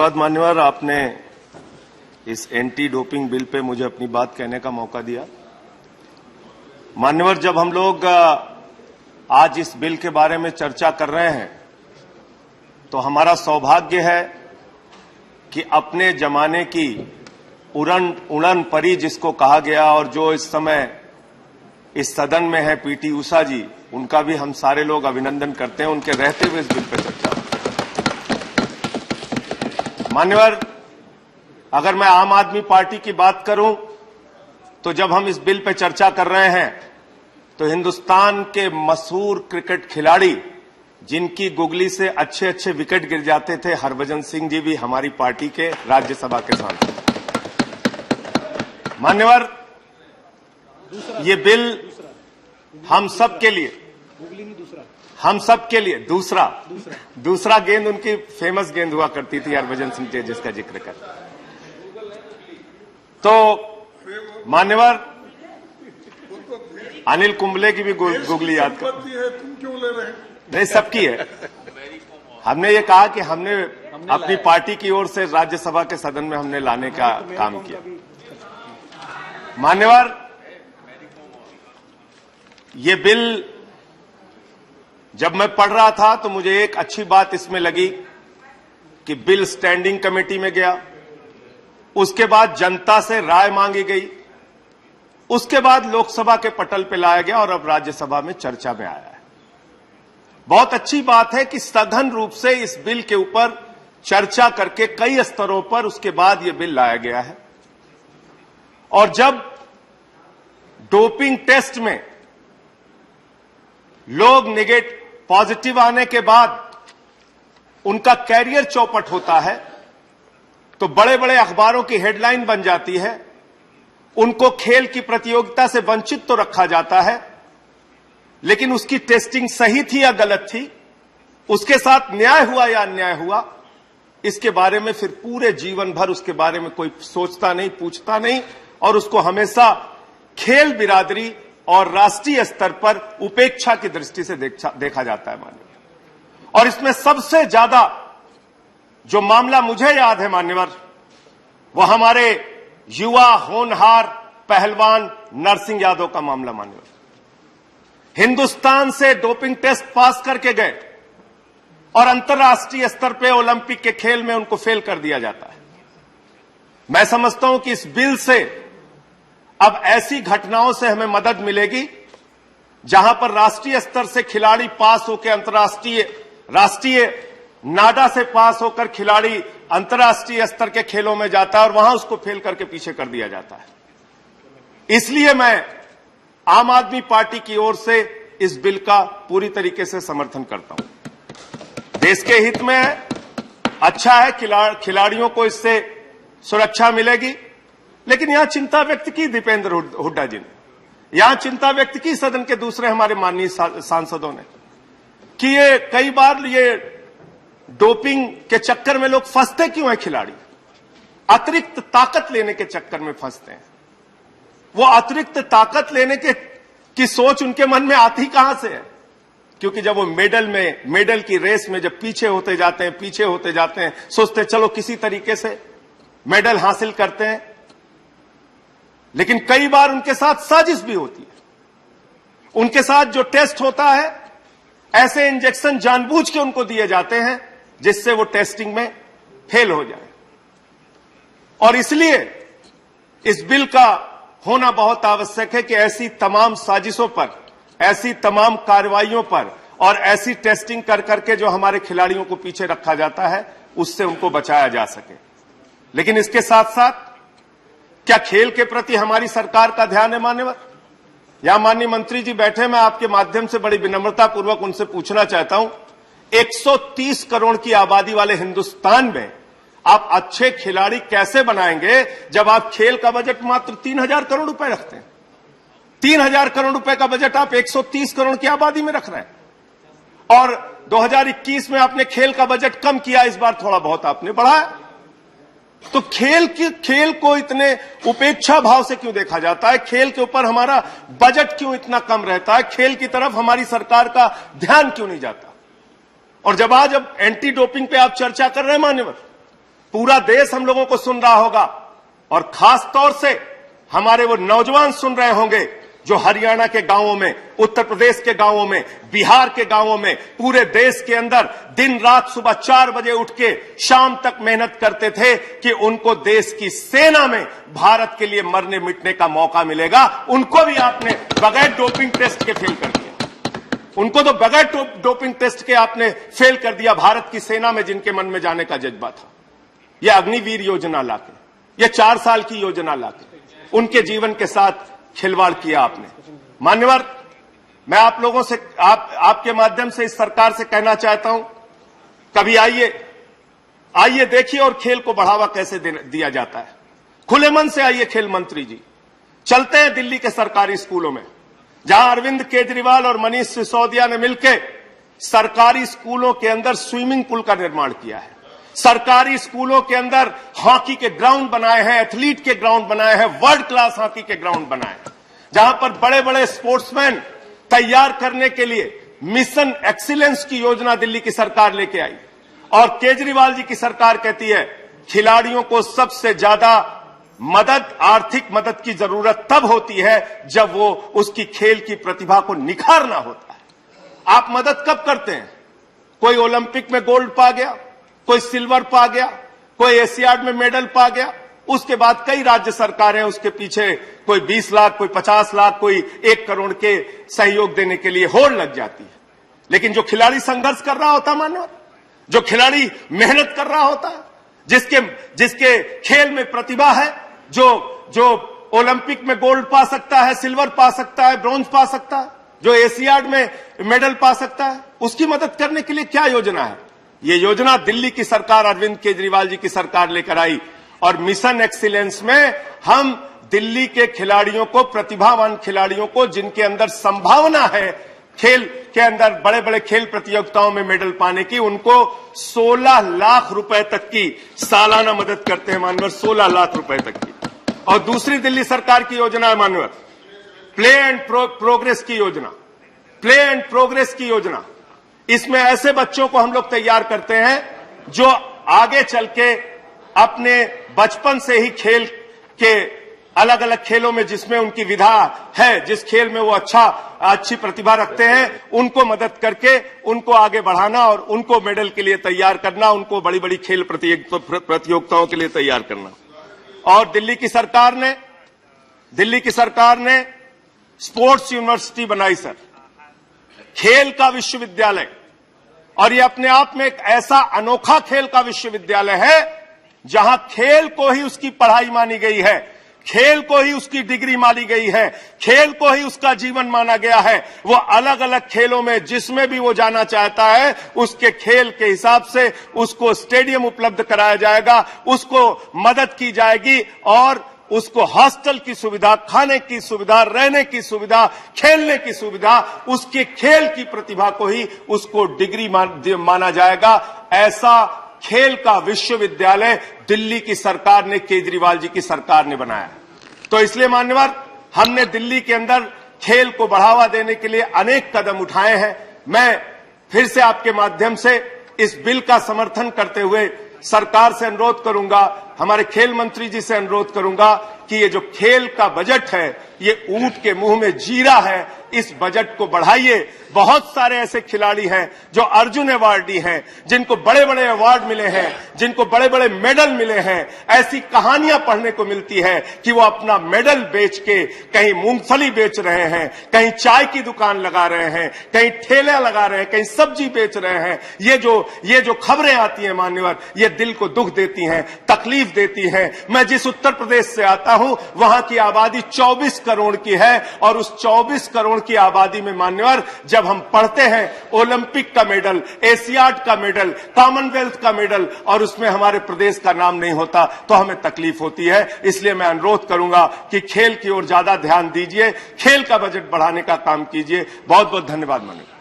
धन्यवाद मान्यवर, आपने इस एंटी डोपिंग बिल पे मुझे अपनी बात कहने का मौका दिया। मान्यवर, जब हम लोग आज इस बिल के बारे में चर्चा कर रहे हैं तो हमारा सौभाग्य है कि अपने जमाने की उड़न परी जिसको कहा गया और जो इस समय इस सदन में है पीटी उषा जी, उनका भी हम सारे लोग अभिनंदन करते हैं। उनके रहते हुए इस बिल पर चर्चा। मान्यवर, अगर मैं आम आदमी पार्टी की बात करूं तो जब हम इस बिल पर चर्चा कर रहे हैं तो हिंदुस्तान के मशहूर क्रिकेट खिलाड़ी जिनकी गुगली से अच्छे अच्छे विकेट गिर जाते थे, हरभजन सिंह जी भी हमारी पार्टी के राज्यसभा के सांसद। मान्यवर, ये बिल हम सब के लिए दूसरा गेंद उनकी फेमस गेंद हुआ करती थी हरभजन सिंह जी, जिसका जिक्र कर। तो मान्यवर, अनिल कुंबले की भी गुगली याद कर। तुम क्यों ले रहे हैं? नहीं, सबकी है। हमने ये कहा कि हमने अपनी पार्टी की ओर से राज्यसभा के सदन में हमने लाने का काम किया। मान्यवर, ये बिल जब मैं पढ़ रहा था तो मुझे एक अच्छी बात इसमें लगी कि बिल स्टैंडिंग कमेटी में गया, उसके बाद जनता से राय मांगी गई, उसके बाद लोकसभा के पटल पर लाया गया और अब राज्यसभा में चर्चा में आया है। बहुत अच्छी बात है कि सघन रूप से इस बिल के ऊपर चर्चा करके कई स्तरों पर उसके बाद यह बिल लाया गया है। और जब डोपिंग टेस्ट में लोग पॉजिटिव आने के बाद उनका कैरियर चौपट होता है तो बड़े बड़े अखबारों की हेडलाइन बन जाती है, उनको खेल की प्रतियोगिता से वंचित तो रखा जाता है, लेकिन उसकी टेस्टिंग सही थी या गलत थी, उसके साथ न्याय हुआ या अन्याय हुआ, इसके बारे में फिर पूरे जीवन भर उसके बारे में कोई सोचता नहीं, पूछता नहीं, और उसको हमेशा खेल बिरादरी और राष्ट्रीय स्तर पर उपेक्षा की दृष्टि से देखा जाता है। मान्यवर, और इसमें सबसे ज्यादा जो मामला मुझे याद है मान्यवर, वो हमारे युवा होनहार पहलवान नरसिंह यादव का मामला। मान्यवर, हिंदुस्तान से डोपिंग टेस्ट पास करके गए और अंतर्राष्ट्रीय स्तर पे ओलंपिक के खेल में उनको फेल कर दिया जाता है। मैं समझता हूं कि इस बिल से अब ऐसी घटनाओं से हमें मदद मिलेगी जहां पर राष्ट्रीय स्तर से खिलाड़ी पास होकर राष्ट्रीय नाडा से पास होकर खिलाड़ी अंतर्राष्ट्रीय स्तर के खेलों में जाता है और वहां उसको फेल करके पीछे कर दिया जाता है। इसलिए मैं आम आदमी पार्टी की ओर से इस बिल का पूरी तरीके से समर्थन करता हूं। देश के हित में है, अच्छा है, खिलाड़ियों को इससे सुरक्षा मिलेगी। लेकिन यहां चिंता व्यक्त की दीपेंद्र हुड्डा जी ने, यहां चिंता व्यक्त की सदन के दूसरे हमारे माननीय सांसदों ने कि ये कई बार ये डोपिंग के चक्कर में लोग फंसते क्यों हैं। खिलाड़ी अतिरिक्त ताकत लेने के चक्कर में फंसते हैं। वो अतिरिक्त ताकत लेने की सोच उनके मन में आती कहां से है? क्योंकि जब वो मेडल की रेस में जब पीछे होते जाते हैं, सोचते चलो किसी तरीके से मेडल हासिल करते हैं, लेकिन कई बार उनके साथ साजिश भी होती है। उनके साथ जो टेस्ट होता है, ऐसे इंजेक्शन जानबूझ के उनको दिए जाते हैं जिससे वो टेस्टिंग में फेल हो जाए। और इसलिए इस बिल का होना बहुत आवश्यक है कि ऐसी तमाम साजिशों पर, ऐसी तमाम कार्रवाइयों पर और ऐसी टेस्टिंग कर करके जो हमारे खिलाड़ियों को पीछे रखा जाता है, उससे उनको बचाया जा सके। लेकिन इसके साथ साथ क्या खेल के प्रति हमारी सरकार का ध्यान है? मान्यवर, यहां माननीय मंत्री जी बैठे, मैं आपके माध्यम से बड़ी विनम्रता पूर्वक उनसे पूछना चाहता हूं, 130 करोड़ की आबादी वाले हिंदुस्तान में आप अच्छे खिलाड़ी कैसे बनाएंगे जब आप खेल का बजट मात्र 3000 करोड़ रुपए रखते हैं? 3000 करोड़ रुपए का बजट आप 130 करोड़ की आबादी में रख रहे हैं। और 2021 में आपने खेल का बजट कम किया, इस बार थोड़ा बहुत आपने बढ़ाया। तो खेल को इतने उपेक्षा भाव से क्यों देखा जाता है? खेल के ऊपर हमारा बजट क्यों इतना कम रहता है? खेल की तरफ हमारी सरकार का ध्यान क्यों नहीं जाता? और जब आज एंटी डोपिंग पे आप चर्चा कर रहे हैं मान्यवर, पूरा देश हम लोगों को सुन रहा होगा और खास तौर से हमारे वो नौजवान सुन रहे होंगे जो हरियाणा के गांवों में, उत्तर प्रदेश के गांवों में, बिहार के गांवों में, पूरे देश के अंदर दिन रात सुबह 4 बजे उठ के शाम तक मेहनत करते थे कि उनको देश की सेना में भारत के लिए मरने मिटने का मौका मिलेगा। उनको भी आपने बगैर डोपिंग टेस्ट के फेल कर दिया। उनको तो बगैर डोपिंग टेस्ट के आपने फेल कर दिया। भारत की सेना में जिनके मन में जाने का जज्बा था, यह अग्निवीर योजना लाके, यह 4 साल की योजना लाके उनके जीवन के साथ खिलवाड़ किया आपने। मान्यवर, मैं आप लोगों से, आपके माध्यम से इस सरकार से कहना चाहता हूं, कभी आइए देखिए और खेल को बढ़ावा कैसे दिया जाता है। खुले मन से आइए खेल मंत्री जी, चलते हैं दिल्ली के सरकारी स्कूलों में, जहां अरविंद केजरीवाल और मनीष सिसोदिया ने मिलकर सरकारी स्कूलों के अंदर स्विमिंग पूल का निर्माण किया है। सरकारी स्कूलों के अंदर हॉकी के ग्राउंड बनाए हैं, एथलीट के ग्राउंड बनाए हैं, वर्ल्ड क्लास हॉकी के ग्राउंड बनाए हैं, जहां पर बड़े बड़े स्पोर्ट्समैन तैयार करने के लिए मिशन एक्सीलेंस की योजना दिल्ली की सरकार लेके आई। और केजरीवाल जी की सरकार कहती है खिलाड़ियों को सबसे ज्यादा मदद, आर्थिक मदद की जरूरत तब होती है जब वो उसकी खेल की प्रतिभा को निखारना होता है। आप मदद कब करते हैं? कोई ओलंपिक में गोल्ड पा गया, कोई सिल्वर पा गया, कोई एशियाड में मेडल पा गया, उसके बाद कई राज्य सरकारें उसके पीछे कोई 20 लाख, कोई 50 लाख, कोई 1 करोड़ के सहयोग देने के लिए होड़ लग जाती है। लेकिन जो खिलाड़ी संघर्ष कर रहा होता, मानो जो खिलाड़ी मेहनत कर रहा होता, जिसके खेल में प्रतिभा है, जो ओलंपिक में गोल्ड पा सकता है, सिल्वर पा सकता है, ब्रॉन्ज पा सकता है, जो एशियाड में मेडल पा सकता है, उसकी मदद करने के लिए क्या योजना है? ये योजना दिल्ली की सरकार, अरविंद केजरीवाल जी की सरकार लेकर आई। और मिशन एक्सीलेंस में हम दिल्ली के खिलाड़ियों को, प्रतिभावान खिलाड़ियों को, जिनके अंदर संभावना है खेल के अंदर बड़े बड़े खेल प्रतियोगिताओं में मेडल पाने की, उनको 16 लाख रुपए तक की सालाना मदद करते हैं मानवर, 16 लाख रुपए तक की। और दूसरी दिल्ली सरकार की योजना है मानवर, प्ले एंड प्रोग्रेस की योजना, प्ले एंड प्रोग्रेस की योजना। इसमें ऐसे बच्चों को हम लोग तैयार करते हैं जो आगे चल के अपने बचपन से ही खेल के अलग अलग खेलों में, जिसमें उनकी विधा है, जिस खेल में वो अच्छी प्रतिभा रखते हैं, उनको मदद करके उनको आगे बढ़ाना और उनको मेडल के लिए तैयार करना, उनको बड़ी बड़ी खेल प्रतियोगिताओं के लिए तैयार करना। और दिल्ली की सरकार ने स्पोर्ट्स यूनिवर्सिटी बनाई सर, खेल का विश्वविद्यालय। और ये अपने आप में एक ऐसा अनोखा खेल का विश्वविद्यालय है जहां खेल को ही उसकी पढ़ाई मानी गई है, खेल को ही उसकी डिग्री मानी गई है, खेल को ही उसका जीवन माना गया है। वो अलग अलग खेलों में जिसमें भी वो जाना चाहता है, उसके खेल के हिसाब से उसको स्टेडियम उपलब्ध कराया जाएगा, उसको मदद की जाएगी और उसको हॉस्टल की सुविधा, खाने की सुविधा, रहने की सुविधा, खेलने की सुविधा, उसके खेल की प्रतिभा को ही उसको डिग्री माना जाएगा। ऐसा खेल का विश्वविद्यालय दिल्ली की सरकार ने, केजरीवाल जी की सरकार ने बनाया। तो इसलिए मान्यवर, हमने दिल्ली के अंदर खेल को बढ़ावा देने के लिए अनेक कदम उठाए हैं। मैं फिर से आपके माध्यम से इस बिल का समर्थन करते हुए सरकार से अनुरोध करूंगा, हमारे खेल मंत्री जी से अनुरोध करूंगा कि ये जो खेल का बजट है, ये ऊंट के मुंह में जीरा है, इस बजट को बढ़ाइए। बहुत सारे ऐसे खिलाड़ी हैं जो अर्जुन अवार्डी हैं, जिनको बड़े बड़े अवार्ड मिले हैं, जिनको बड़े बड़े मेडल मिले हैं। ऐसी कहानियां पढ़ने को मिलती है कि वो अपना मेडल बेच के कहीं मूंगफली बेच रहे हैं, कहीं चाय की दुकान लगा रहे हैं, कहीं ठेले लगा रहे हैं, कहीं सब्जी बेच रहे हैं। ये जो खबरें आती हैं मान्यवर, ये दिल को दुख देती हैं, तकलीफ देती हैं। मैं जिस उत्तर प्रदेश से आता हूं, वहां की आबादी 24 करोड़ की है और उस 24 करोड़ की आबादी में मान्यवर, जब हम पढ़ते हैं ओलंपिक का मेडल, एशियाड का मेडल, कॉमनवेल्थ का मेडल और उसमें हमारे प्रदेश का नाम नहीं होता, तो हमें तकलीफ होती है। इसलिए मैं अनुरोध करूंगा कि खेल की ओर ज्यादा ध्यान दीजिए, खेल का बजट बढ़ाने का काम कीजिए। बहुत बहुत धन्यवाद माननीय।